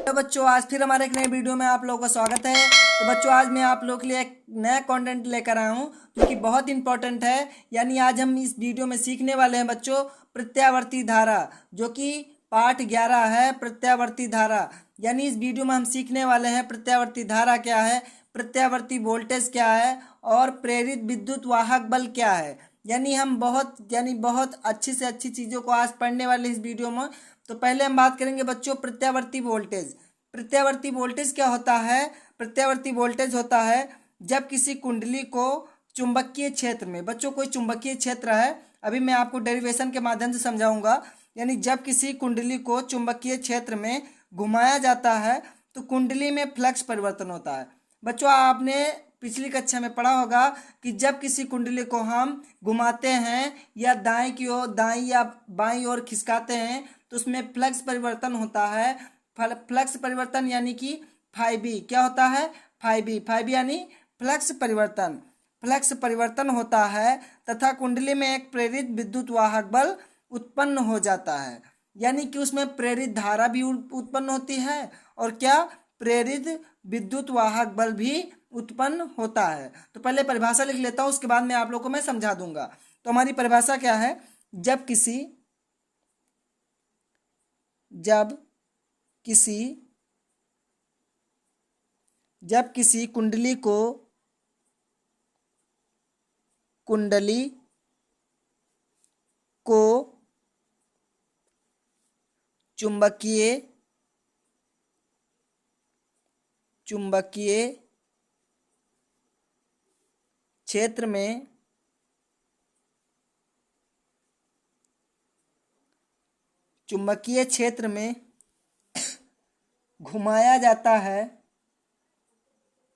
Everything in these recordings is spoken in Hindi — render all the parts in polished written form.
तो बच्चों आज फिर हमारे एक नए वीडियो में आप लोगों का स्वागत है। तो बच्चों आज मैं आप लोगों के लिए एक नया कंटेंट लेकर आया हूँ जो कि बहुत इंपॉर्टेंट है। यानी आज हम इस वीडियो में सीखने वाले हैं बच्चों प्रत्यावर्ती धारा, जो कि पाठ 11 है प्रत्यावर्ती धारा। यानी इस वीडियो में हम सीखने वाले हैं प्रत्यावर्ती धारा क्या है, प्रत्यावर्ती वोल्टेज क्या है और प्रेरित विद्युत वाहक बल क्या है। हम बहुत अच्छी से अच्छी चीज़ों को आज पढ़ने वाले इस वीडियो में। तो पहले हम बात करेंगे बच्चों प्रत्यावर्ती वोल्टेज। प्रत्यावर्ती वोल्टेज क्या होता है? प्रत्यावर्ती वोल्टेज होता है जब किसी कुंडली को चुंबकीय क्षेत्र में, बच्चों कोई चुंबकीय क्षेत्र है, अभी मैं आपको डेरिवेशन के माध्यम से समझाऊंगा। यानी जब किसी कुंडली को चुंबकीय क्षेत्र में घुमाया जाता है तो कुंडली में फ्लक्स परिवर्तन होता है। बच्चों आपने पिछली कक्षा में पढ़ा होगा कि जब किसी कुंडली को हम घुमाते हैं या दाएं या बाईं ओर खिसकाते हैं तो उसमें फ्लक्स परिवर्तन होता है। फ्लक्स परिवर्तन यानी कि फाइबी क्या होता है? फाइबी यानी फ्लक्स परिवर्तन। फ्लक्स परिवर्तन होता है तथा कुंडली में एक प्रेरित विद्युत वाहक बल उत्पन्न हो जाता है। यानी कि उसमें प्रेरित धारा भी उत्पन्न होती है और क्या, प्रेरित विद्युत वाहक बल भी उत्पन्न होता है। तो पहले परिभाषा लिख लेता हूं, उसके बाद में आप लोगों को मैं समझा दूंगा। तो हमारी परिभाषा क्या है? जब किसी जब किसी जब किसी कुंडली को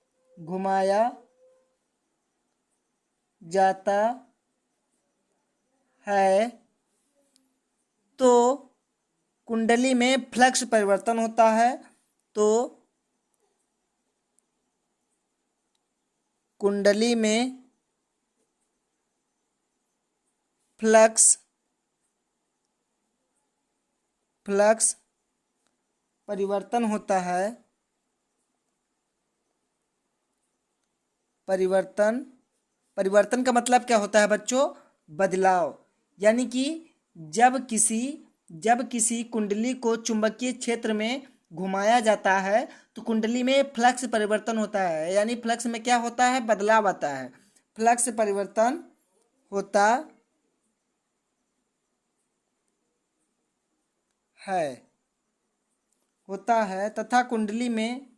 चुंबकीय क्षेत्र में घुमाया जाता है तो कुंडली में फ्लक्स परिवर्तन होता है। तो कुंडली में फ्लक्स परिवर्तन होता है। परिवर्तन का मतलब क्या होता है बच्चों? बदलाव। यानी कि जब किसी कुंडली को चुंबकीय क्षेत्र में घुमाया जाता है तो कुंडली में फ्लक्स परिवर्तन होता है। यानी फ्लक्स में क्या होता है? बदलाव आता है। फ्लक्स परिवर्तन होता है तथा कुंडली में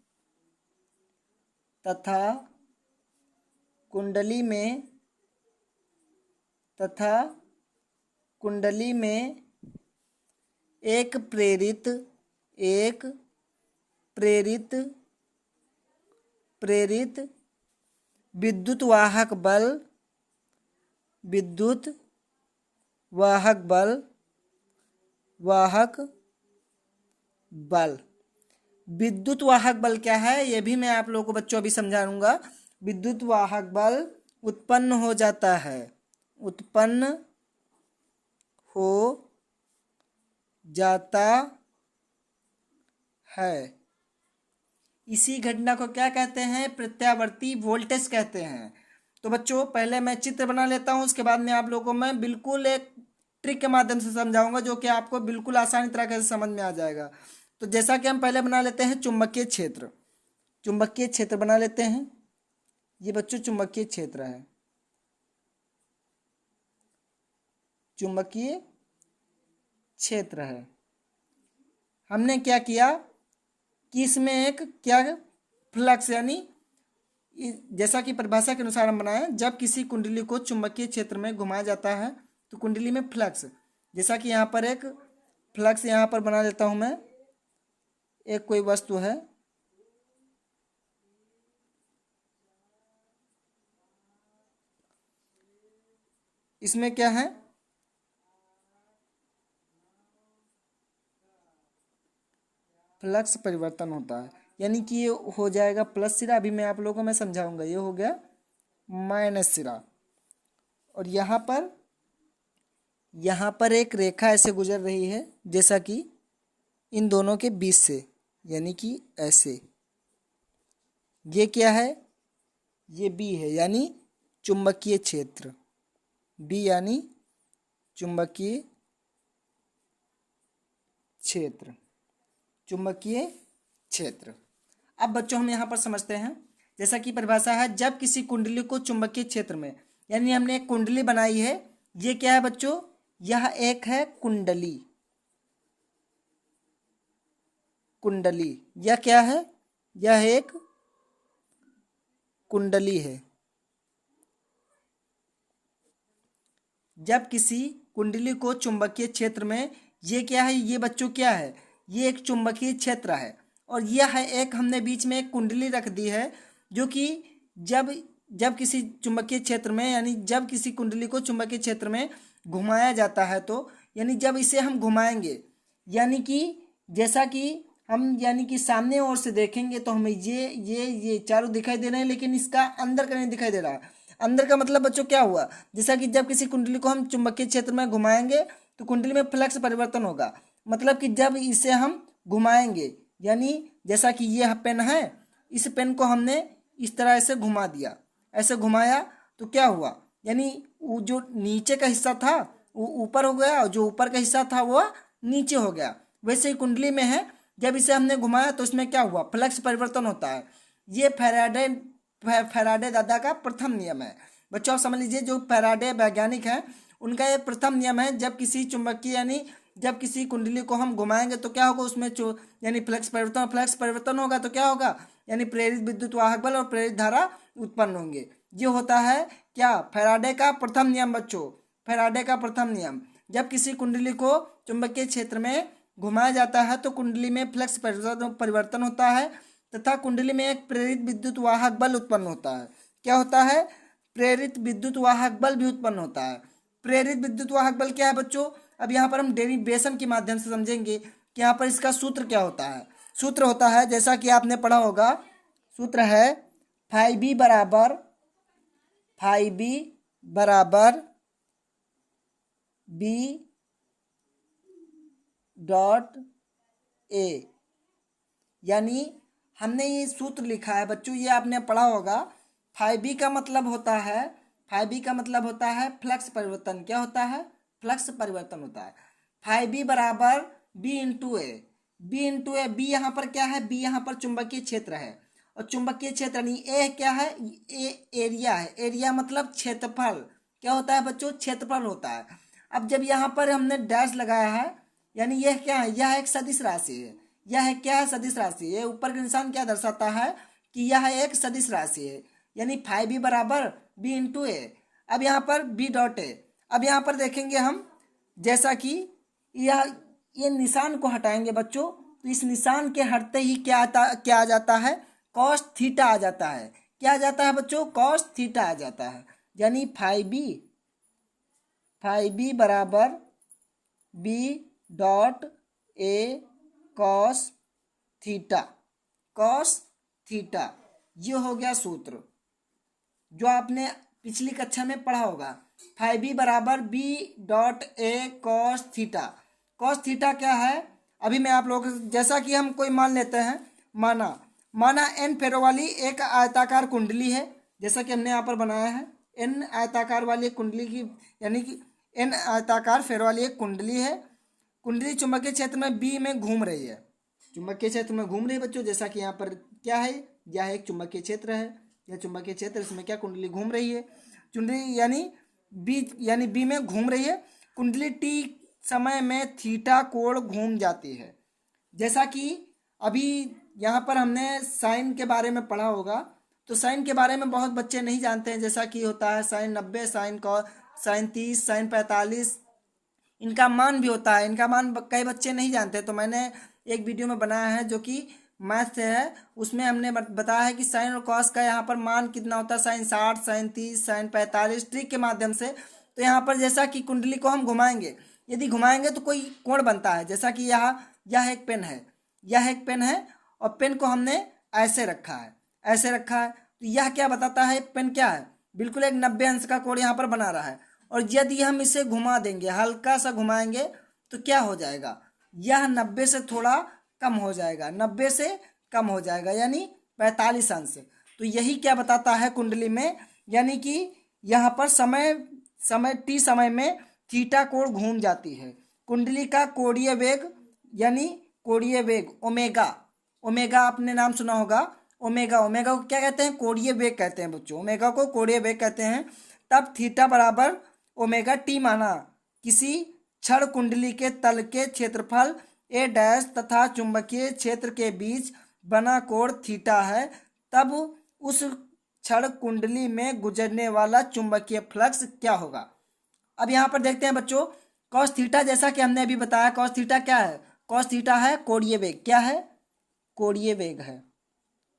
एक प्रेरित विद्युत वाहक बल क्या है ये भी मैं आप लोगों को बच्चों अभी समझाऊंगा। विद्युत वाहक बल उत्पन्न हो जाता है इसी घटना को क्या कहते हैं? प्रत्यावर्ती वोल्टेज कहते हैं। तो बच्चों पहले मैं चित्र बना लेता हूं, उसके बाद में आप लोगों को मैं बिल्कुल एक ट्रिक के माध्यम से समझाऊंगा जो कि आपको बिल्कुल आसानी तरीके से समझ में आ जाएगा। तो जैसा कि हम पहले बना लेते हैं चुंबकीय क्षेत्र बना लेते हैं। ये बच्चों चुंबकीय क्षेत्र है। चुंबकीय क्षेत्र है। हमने क्या किया कि इसमें एक क्या फ्लक्स, यानी जैसा कि परिभाषा के अनुसार हम बनाए, जब किसी कुंडली को चुंबकीय क्षेत्र में घुमाया जाता है तो कुंडली में फ्लक्स, जैसा कि यहाँ पर एक फ्लक्स यहाँ पर बना लेता हूँ मैं। एक कोई वस्तु है, इसमें क्या है? फ्लक्स परिवर्तन होता है। यानी कि ये हो जाएगा प्लस सिरा, अभी मैं आप लोगों को मैं समझाऊंगा। ये हो गया माइनस सिरा और यहाँ पर एक रेखा ऐसे गुजर रही है जैसा कि इन दोनों के बीच से यानी कि ऐसे। ये क्या है? ये बी है, यानी चुंबकीय क्षेत्र। बी यानी चुंबकीय क्षेत्र, चुंबकीय क्षेत्र। अब बच्चों हम यहाँ पर समझते हैं, जैसा कि परिभाषा है, जब किसी कुंडली को चुंबकीय क्षेत्र में, यानी हमने एक कुंडली बनाई है। ये क्या है बच्चों? यह एक है कुंडली। कुंडली, यह क्या है? यह एक कुंडली है। जब किसी कुंडली को चुंबकीय क्षेत्र में, ये क्या है? ये बच्चों क्या है? ये एक चुंबकीय क्षेत्र है। और यह है एक, हमने बीच में एक कुंडली रख दी है, जो कि जब जब किसी चुंबकीय क्षेत्र में, यानी जब किसी कुंडली को चुंबकीय क्षेत्र में घुमाया जाता है, तो यानी जब इसे हम घुमाएंगे, यानी कि जैसा कि हम, यानी कि सामने ओर से देखेंगे तो हमें ये चारों दिखाई दे रहे हैं, लेकिन इसका अंदर का नहीं दिखाई दे रहा। अंदर का मतलब बच्चों क्या हुआ? जैसा कि जब किसी कुंडली को हम चुंबकीय क्षेत्र में घुमाएंगे तो कुंडली में फ्लक्स परिवर्तन होगा। मतलब कि जब इसे हम घुमाएंगे, यानी जैसा कि ये पेन है, इस पेन को हमने इस तरह से घुमा दिया, ऐसे घुमाया तो क्या हुआ? यानी वो जो नीचे का हिस्सा था वो ऊपर हो गया, और जो ऊपर का हिस्सा था वो नीचे हो गया। वैसे ही कुंडली में है, जब इसे हमने घुमाया तो इसमें क्या हुआ? फ्लक्स परिवर्तन होता है। ये फैराडे दादा का प्रथम नियम है। बच्चों आप समझ लीजिए, जो फैराडे वैज्ञानिक हैं, उनका ये प्रथम नियम है। जब किसी चुंबकीय, यानी जब किसी कुंडली को हम घुमाएंगे तो क्या होगा? उसमें यानी फ्लक्स परिवर्तन होगा तो क्या होगा? यानी प्रेरित विद्युत वाहक बल और प्रेरित धारा उत्पन्न होंगे। ये होता है क्या? फैराडे का प्रथम नियम बच्चों, फैराडे का प्रथम नियम। जब किसी कुंडली को चुंबकीय क्षेत्र में घुमाया जाता है तो कुंडली में फ्लक्स परिवर्तन होता है, तथा कुंडली में एक प्रेरित विद्युत वाहक बल उत्पन्न होता है। क्या होता है? प्रेरित विद्युत वाहक बल भी उत्पन्न होता है। प्रेरित विद्युत वाहक बल क्या है बच्चों? अब यहाँ पर हम डेरिवेशन के माध्यम से समझेंगे कि यहाँ पर इसका सूत्र क्या होता है। सूत्र होता है, जैसा कि आपने पढ़ा होगा, सूत्र है फाई बी बराबर बी डॉट ए। यानी हमने ये सूत्र लिखा है बच्चों, ये आपने पढ़ा होगा। फाई बी का मतलब होता है, फाई बी का मतलब होता है फ्लक्स परिवर्तन। क्या होता है? फ्लक्स परिवर्तन होता है। फाई बी बराबर बी इंटू ए। बी यहाँ पर क्या है? बी यहाँ पर चुंबकीय क्षेत्र है, और चुंबकीय क्षेत्र नहीं, ए क्या है? ए एरिया है। एरिया मतलब क्षेत्रफल। क्या होता है बच्चों? क्षेत्रफल होता है। अब जब यहाँ पर हमने डैश लगाया है, यानी यह क्या है? यह एक सदिश राशि है। यह क्या है? सदिश राशि है। ऊपर का निशान क्या दर्शाता है? कि यह एक सदिश राशि है, यानी फाई बी बराबर बी इंटू ए। अब यहाँ पर बी डॉट ए। अब यहाँ पर देखेंगे हम, जैसा कि यह ये निशान को हटाएंगे बच्चों, तो इस निशान के हटते ही क्या आ जाता है? कॉस थीटा आ जाता है। क्या आ जाता है बच्चों? कॉस थीटा आ जाता है। यानी फाई बी बराबर B dot A cos theta. Cos theta, ये हो गया सूत्र जो आपने पिछली कक्षा में पढ़ा होगा। फाई बी बराबर B dot A cos theta. Cos theta क्या है? अभी मैं आप लोगों को, जैसा कि हम कोई मान लेते हैं, माना एन फेरों वाली एक आयताकार कुंडली है, जैसा कि हमने यहाँ पर बनाया है। एन आयताकार वाली कुंडली की, यानी कि एन आयताकार फेरों वाली एक कुंडली है। कुंडली चुंबकीय क्षेत्र में बी में घूम रही है, चुंबकीय क्षेत्र में घूम रही है बच्चों। जैसा कि यहाँ पर क्या है? यह एक चुंबकीय क्षेत्र है, यह चुंबकीय क्षेत्र, इसमें क्या कुंडली घूम रही है। कुंडली यानी बी में घूम रही है। कुंडली टी समय में थीटा कोण घूम जाती है। जैसा कि अभी यहाँ पर हमने साइन के बारे में पढ़ा होगा, तो साइन के बारे में बहुत बच्चे नहीं जानते हैं। जैसा कि होता है साइन 90, साइन 30, साइन 45, इनका मान भी होता है। इनका मान कई बच्चे नहीं जानते, तो मैंने एक वीडियो में बनाया है जो कि मैथ से है, उसमें हमने बताया है कि साइन और कॉस का यहाँ पर मान कितना होता है। साइन 60, साइन 30, साइन 45, ट्रिक के माध्यम से। तो यहाँ पर जैसा कि कुंडली को हम घुमाएंगे, यदि घुमाएंगे तो कोई कोण बनता है। जैसा कि यह एक पेन है, यह एक पेन है, और पेन को हमने ऐसे रखा है, ऐसे रखा है। तो यह क्या बताता है? पेन क्या है? बिल्कुल एक 90 अंश का कोण यहाँ पर बना रहा है। और यदि हम इसे घुमा देंगे, हल्का सा घुमाएंगे, तो क्या हो जाएगा? यह 90 से थोड़ा कम हो जाएगा, 90 से कम हो जाएगा, यानी 45 अंश। तो यही क्या बताता है कुंडली में, यानी कि यहाँ पर समय समय टी समय में थीटा कोण घूम जाती है। कुंडली का कोणीय वेग, यानी कोणीय वेग ओमेगा, ओमेगा आपने नाम सुना होगा। ओमेगा, ओमेगा को क्या कहते हैं? कोणीय वेग कहते हैं बच्चों, ओमेगा को कोणीय वेग कहते हैं। तब थीटा बराबर ओमेगा टी माना किसी क्षण कुंडली के तल के क्षेत्रफल ए डैश तथा चुंबकीय क्षेत्र के बीच बना कोण थीटा है, तब उस क्षण कुंडली में गुजरने वाला चुंबकीय फ्लक्स क्या होगा। अब यहाँ पर देखते हैं बच्चों, कॉस थीटा, जैसा कि हमने अभी बताया, कॉस थीटा क्या है? कॉस थीटा है कोणीय वेग। क्या है? कोणीय वेग है,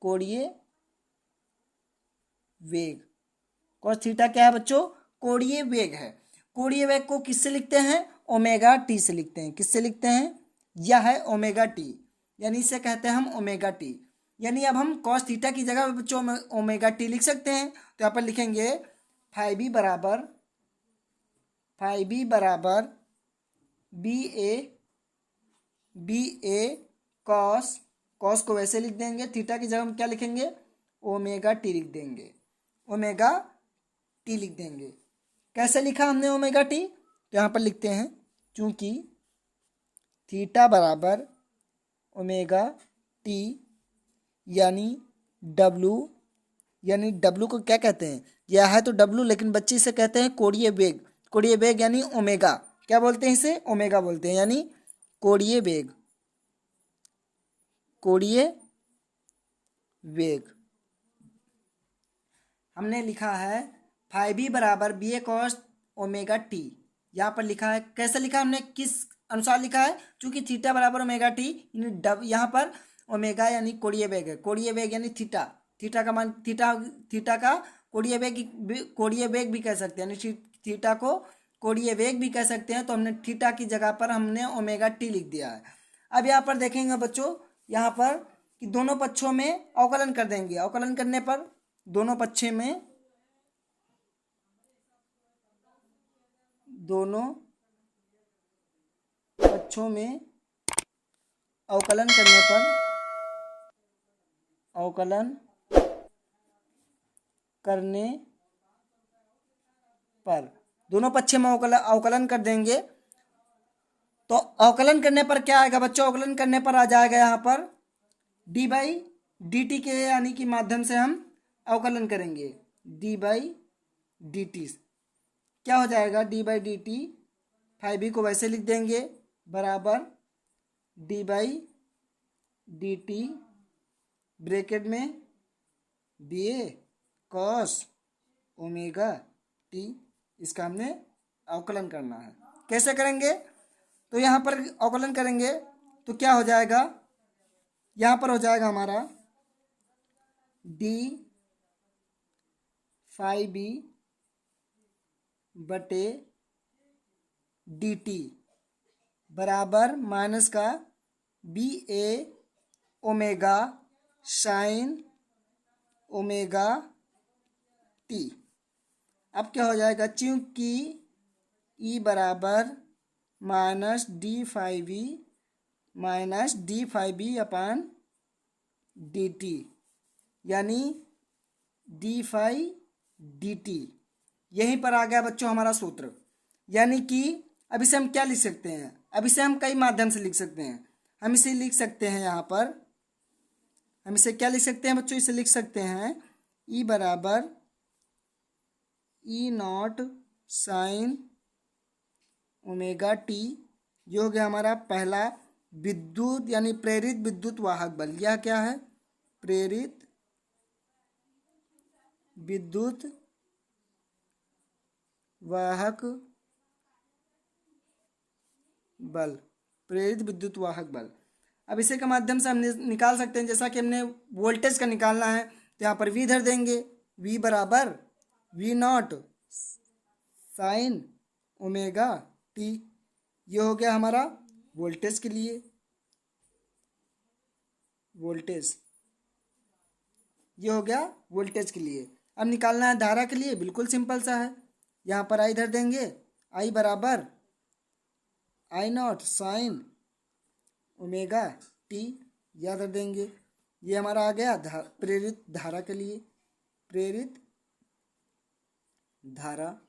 कोणीय वेग। कॉस थीटा क्या है बच्चों? कोणीय वेग है। कोणीय वेग को किससे लिखते हैं? ओमेगा टी से लिखते हैं। किससे लिखते हैं? यह है ओमेगा टी, यानी इसे कहते हैं हम ओमेगा टी। यानी अब हम कॉस थीटा की जगह बच्चों ओमेगा टी लिख सकते हैं। तो यहाँ पर लिखेंगे फाई बी बराबर बी ए कॉस, कॉस को वैसे लिख देंगे, थीटा की जगह हम क्या लिखेंगे? ओमेगा टी लिख देंगे, ओमेगा टी लिख देंगे। कैसे लिखा हमने ओमेगा टी? तो यहाँ पर लिखते हैं, चूंकि थीटा बराबर ओमेगा टी यानी डब्लू, यानी डब्लू को क्या कहते हैं? यह है तो डब्लू, लेकिन बच्चे इसे कहते हैं कोणीय वेग। कोणीय वेग यानी ओमेगा, क्या बोलते हैं इसे? ओमेगा बोलते हैं, यानी कोणीय वेग, कोणीय वेग। हमने लिखा है फाई बी बराबर B A cos omega T. यहाँ पर लिखा है, कैसे लिखा हमने, किस अनुसार लिखा है? चूंकि थीटा बराबर ओमेगा टी, यहाँ पर ओमेगा यानी कोणीय वेग है, कोणीय वेग यानी थीटा, थीटा का मान थीटा का कोणीय वेग भी कह सकते हैं, यानी थीटा को कोणीय वेग भी कह सकते हैं। तो हमने थीटा की जगह पर हमने ओमेगा टी लिख दिया है। अब यहाँ पर देखेंगे बच्चों, यहाँ पर कि दोनों पक्षों में अवकलन कर देंगे। अवकलन करने पर दोनों पक्षों में अवकलन करने पर दोनों पक्ष में अवकलन कर देंगे। तो अवकलन करने पर क्या आएगा बच्चों? अवकलन करने पर आ जाएगा यहाँ पर डी बाई डी टी के, यानी कि माध्यम से हम अवकलन करेंगे। डी बाई डी टी क्या हो जाएगा? D by D T, phi B को वैसे लिख देंगे, बराबर D by D T bracket में B A cos omega T. इसका हमने अवकलन करना है। कैसे करेंगे? तो यहाँ पर अवकलन करेंगे तो क्या हो जाएगा? यहाँ पर हो जाएगा हमारा डी फाई बी बटे डी टी बराबर माइनस का बी ए ओमेगा साइन ओमेगा टी। अब क्या हो जाएगा? चूंकि ई बराबर माइनस डी फाई बी अपान डी टी, यानी डी फाई डी टी। यहीं पर आ गया बच्चों हमारा सूत्र। यानी कि अब इसे हम क्या लिख सकते हैं? अब इसे हम कई माध्यम से लिख सकते हैं। हम इसे लिख सकते हैं, यहाँ पर हम इसे क्या लिख सकते हैं बच्चों? इसे लिख सकते हैं ई बराबर E naught sine omega T. ये हो गया हमारा पहला विद्युत यानी प्रेरित विद्युत वाहक बल। यह क्या है? प्रेरित विद्युत वाहक बल, प्रेरित विद्युत वाहक बल। अब इसे के माध्यम से हम निकाल सकते हैं, जैसा कि हमने वोल्टेज का निकालना है तो यहाँ पर वी धर देंगे, वी बराबर V naught sine omega T. ये हो गया हमारा वोल्टेज के लिए, वोल्टेज, ये हो गया वोल्टेज के लिए। अब निकालना है धारा के लिए, बिल्कुल सिंपल सा है। यहाँ पर आई धर देंगे, आई बराबर I naught sine omega T याद रख देंगे। ये हमारा आ गया प्रेरित धारा के लिए, प्रेरित धारा।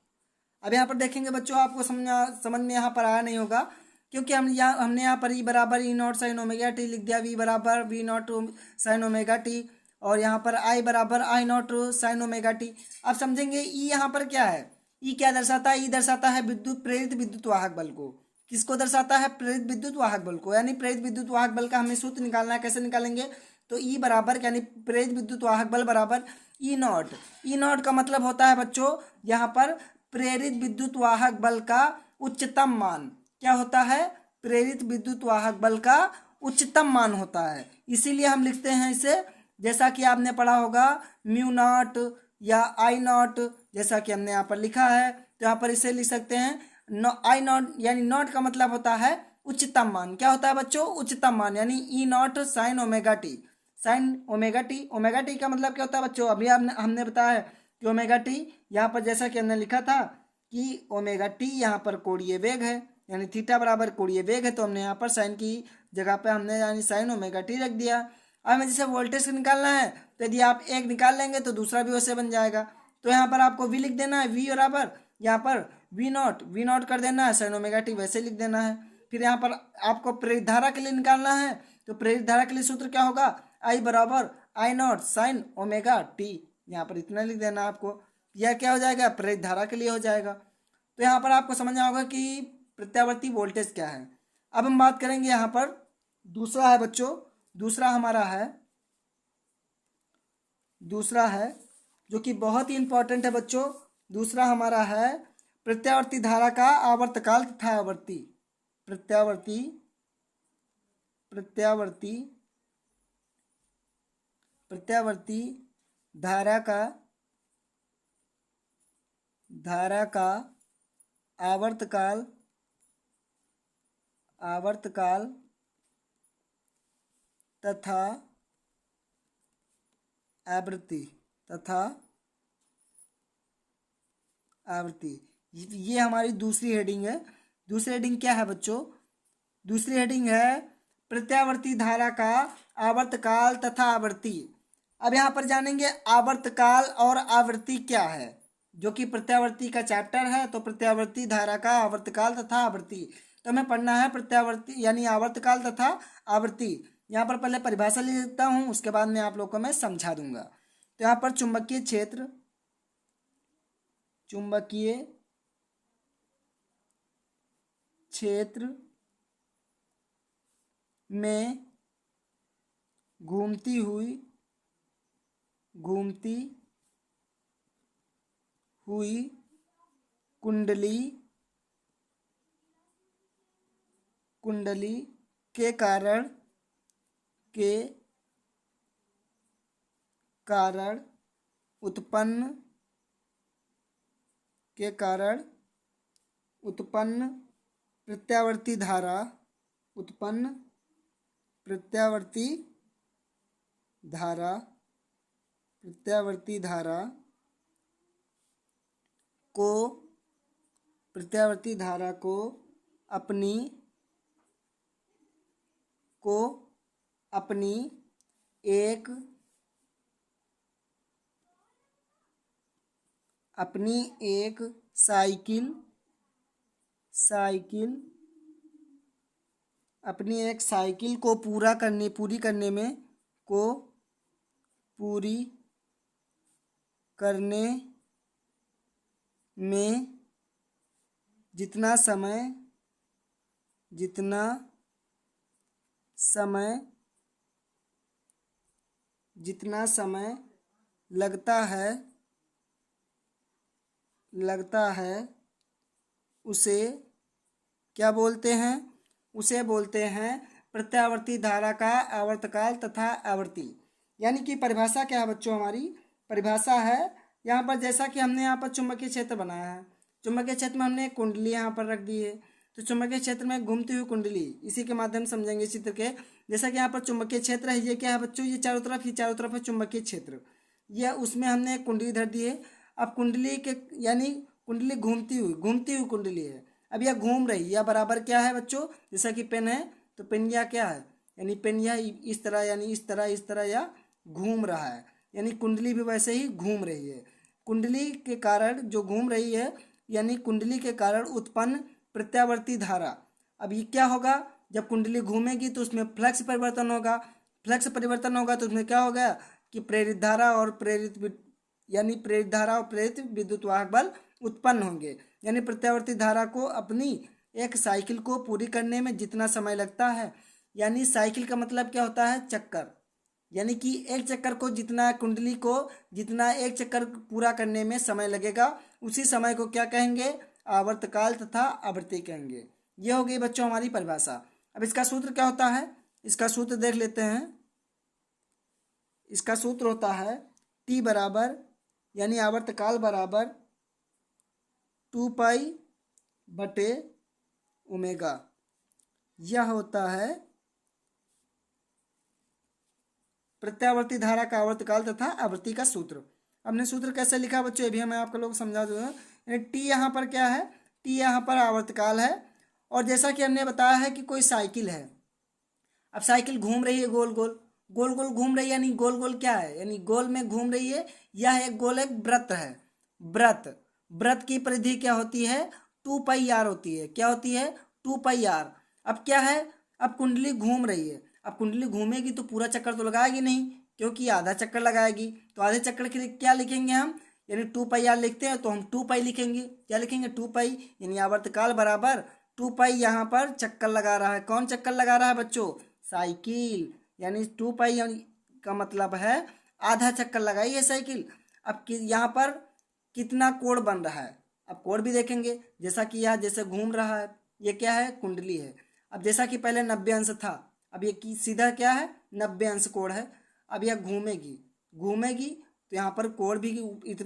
अब यहाँ पर देखेंगे बच्चों, आपको समझ में यहाँ पर आया नहीं होगा, क्योंकि हमने यहाँ पर ई बराबर E naught sine omega T लिख दिया, वी बराबर V naught sine omega T, और यहाँ पर आई बराबर I naught sine omega T. अब समझेंगे ई यहाँ पर क्या है, ई क्या दर्शाता है, ई दर्शाता है प्रेरित विद्युत वाहक बल को। किसको दर्शाता है, प्रेरित विद्युत वाहक बल को। यानी प्रेरित विद्युत वाहक बल का हमें सूत्र निकालना है। कैसे निकालेंगे, तो ई बराबर यानी प्रेरित विद्युत वाहक बल बराबर ई नॉट। ई नॉट का मतलब होता है बच्चों यहाँ पर प्रेरित विद्युत वाहक बल का उच्चतम मान। क्या होता है, प्रेरित विद्युत वाहक बल का उच्चतम मान होता है। इसीलिए हम लिखते हैं इसे, जैसा कि आपने पढ़ा होगा म्यू नॉट या आई नॉट, जैसा कि हमने यहाँ पर लिखा है, तो यहाँ पर इसे लिख सकते हैं आई नॉट, यानी नॉट का मतलब होता है उच्चतम मान। क्या होता है बच्चों, उच्चतम मान, यानी E naught sine omega t. Sine omega t, omega t का मतलब क्या होता है बच्चों, अभी हमने बताया है कि ओमेगा टी यहाँ पर जैसा कि हमने लिखा था कि ओमेगा टी यहाँ पर कोणीय वेग है, यानी थीटा बराबर कोणीय वेग है, तो हमने यहाँ पर साइन की जगह पे हमने यानी साइन ओमेगा टी रख दिया। अब हमें जैसे वोल्टेज से निकालना है, तो यदि आप एक निकाल लेंगे तो दूसरा भी वैसे बन जाएगा। तो यहाँ पर आपको वी लिख देना है, वी बराबर यहाँ पर वी नॉट कर देना है, साइन ओमेगा टी वैसे लिख देना है। फिर यहाँ पर आपको प्रेरित धारा के लिए निकालना है, तो प्रेरित धारा के लिए सूत्र क्या होगा, आई बराबर I naught sine omega T, यहाँ पर इतना लिख देना आपको। यह क्या हो जाएगा, प्रेरित धारा के लिए हो जाएगा। तो यहाँ पर आपको समझना होगा कि प्रत्यावर्ती वोल्टेज क्या है। अब हम बात करेंगे यहाँ पर दूसरा है बच्चों, दूसरा है जो कि बहुत ही इंपॉर्टेंट है बच्चों। दूसरा हमारा है प्रत्यावर्ती धारा का आवर्तकाल तथा आवर्ती। प्रत्यावर्ती धारा का आवर्तकाल तथा आवृत्ति। ये हमारी दूसरी हेडिंग है। दूसरी हेडिंग क्या है बच्चों, दूसरी हेडिंग है प्रत्यावर्ती धारा का आवर्तकाल तथा आवृत्ति। अब यहाँ पर जानेंगे आवर्तकाल और आवृत्ति क्या है, जो कि प्रत्यावर्ती का चैप्टर है। तो प्रत्यावर्ती धारा का आवर्तकाल तथा आवृत्ति, तो हमें पढ़ना है प्रत्यावर्ती यानी आवर्तकाल तथा आवृत्ति। यहाँ पर पहले परिभाषा लिख देता हूँ, उसके बाद में आप लोगों को मैं समझा दूंगा। तो यहाँ पर चुंबकीय क्षेत्र में घूमती हुई कुंडली के कारण उत्पन्न प्रत्यावर्ती धारा को अपनी एक साइकिल को पूरी करने में जितना समय लगता है उसे क्या बोलते हैं, उसे बोलते हैं प्रत्यावर्ती धारा का आवर्तकाल तथा आवृत्ति। यानी कि परिभाषा क्या है बच्चों, हमारी परिभाषा है यहाँ पर जैसा कि हमने यहाँ पर चुंबकीय क्षेत्र बनाया है। चुंबकीय क्षेत्र में हमने एक कुंडली यहाँ पर रख दी है, तो चुंबकीय क्षेत्र में घूमती हुई कुंडली, इसी के माध्यम से समझेंगे चित्र के। जैसा कि यहाँ पर चुंबकीय क्षेत्र है, ये क्या है बच्चों, ये चारों तरफ है चुंबकीय क्षेत्र, यह उसमें हमने एक कुंडली धर दी है। अब कुंडली के यानी कुंडली घूमती हुई कुंडली है। अब यह घूम रही, यह बराबर क्या है बच्चों, जैसा कि पेन है तो पेन यह क्या है, यानी पेन यह इस तरह यानी इस तरह या घूम रहा है, यानी कुंडली भी वैसे ही घूम रही है। कुंडली के कारण जो घूम रही है यानी कुंडली के कारण उत्पन्न प्रत्यावर्ती धारा। अब ये क्या होगा, जब कुंडली घूमेगी तो उसमें फ्लक्स परिवर्तन होगा। फ्लक्स परिवर्तन होगा तो उसमें क्या होगा कि प्रेरित धारा और प्रेरित विद्युत वाहक बल उत्पन्न होंगे। यानी प्रत्यावर्ती धारा को अपनी एक साइकिल को पूरी करने में जितना समय लगता है, यानी साइकिल का मतलब क्या होता है, चक्कर, यानी कि एक चक्कर को जितना एक चक्कर पूरा करने में समय लगेगा, उसी समय को क्या कहेंगे, आवर्तकाल तथा आवृत्ति कहेंगे। ये हो गई बच्चों हमारी परिभाषा। अब इसका सूत्र क्या होता है, इसका सूत्र देख लेते हैं। इसका सूत्र होता है T बराबर यानी आवर्तकाल बराबर 2 पाई बटे ओमेगा। यह होता है प्रत्यावर्ती धारा का आवर्तकाल तथा आवृत्ति का सूत्र। हमने सूत्र कैसे लिखा बच्चों, ये भी मैं आपको लोग समझा दूंगा। यानी टी यहाँ पर क्या है, टी यहाँ पर आवर्तकाल है। और जैसा कि हमने बताया है कि कोई साइकिल है, अब साइकिल घूम रही है गोल गोल घूम रही है, यानी गोल गोल क्या है, यानी गोल में घूम रही है। यह एक गोल एक वृत्त है। वृत्त की परिधि क्या होती है, 2 पाई आर होती है। क्या होती है, 2 पाई आर। अब क्या है, अब कुंडली घूम रही है। अब कुंडली घूमेगी तो पूरा चक्कर तो लगाएगी नहीं, क्योंकि आधा चक्कर लगाएगी। तो आधे चक्कर के लिए क्या लिखेंगे हम, यानी 2 पाई आर लिखते हैं तो हम 2 पाई लिखेंगे। क्या लिखेंगे, 2 पाई, यानी आवर्तकाल बराबर 2 पाई। यहाँ पर चक्कर लगा रहा है, कौन चक्कर लगा रहा है बच्चों, साइकिल। यानी 2 पाई का मतलब है आधा चक्कर लगाई है साइकिल। अब यहाँ पर कितना कोण बन रहा है, अब कोण भी देखेंगे। जैसा कि यह जैसे घूम रहा है, ये क्या है, कुंडली है। अब जैसा कि पहले 90 अंश था, अब ये सीधा क्या है, 90 अंश कोण है। अब यह घूमेगी तो यहाँ पर कोण भी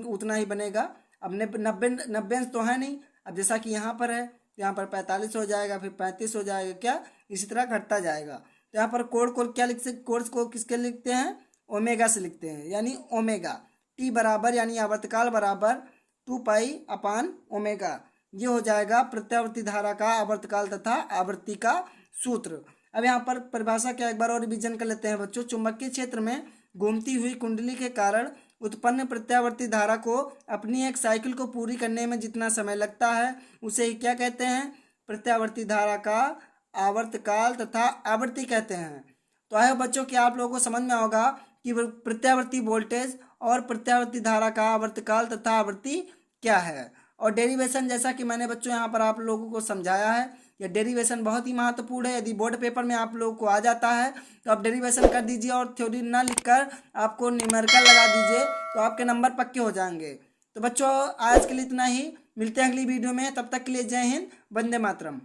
उतना ही बनेगा। अब 90 अंश तो है नहीं। अब जैसा कि यहाँ पर है तो यहाँ पर 45 हो जाएगा, फिर 35 हो जाएगा, क्या इसी तरह घटता जाएगा। तो यहाँ पर कोण को क्या लिख सकते, कोण को किसके लिखते हैं, ओमेगा से लिखते हैं। यानी ओमेगा टी बराबर यानी आवर्तकाल बराबर 2 पाई अपान ओमेगा। ये हो जाएगा प्रत्यावर्ती धारा का आवर्तकाल तथा आवृत्ति का सूत्र। अब यहाँ पर परिभाषा क्या एक बार और रिवीजन कर लेते हैं बच्चों। चुंबकीय क्षेत्र में घूमती हुई कुंडली के कारण उत्पन्न प्रत्यावर्ती धारा को अपनी एक साइकिल को पूरी करने में जितना समय लगता है, उसे ही क्या कहते हैं, प्रत्यावर्ती धारा का आवर्तकाल तथा आवृत्ति कहते हैं। तो आए बच्चों कि आप लोगों को समझ में होगा कि प्रत्यावर्ती वोल्टेज और प्रत्यावर्ती धारा का आवर्तकाल तथा आवृत्ति क्या है। और डेरिवेशन जैसा कि मैंने बच्चों यहाँ पर आप लोगों को समझाया है, यह डेरिवेशन बहुत ही महत्वपूर्ण है। यदि बोर्ड पेपर में आप लोगों को आ जाता है तो आप डेरिवेशन कर दीजिए और थ्योरी ना लिखकर आपको न्यूमेरिकल लगा दीजिए, तो आपके नंबर पक्के हो जाएंगे। तो बच्चों आज के लिए इतना ही, मिलते हैं अगली वीडियो में। तब तक के लिए जय हिंद, वंदे मातरम।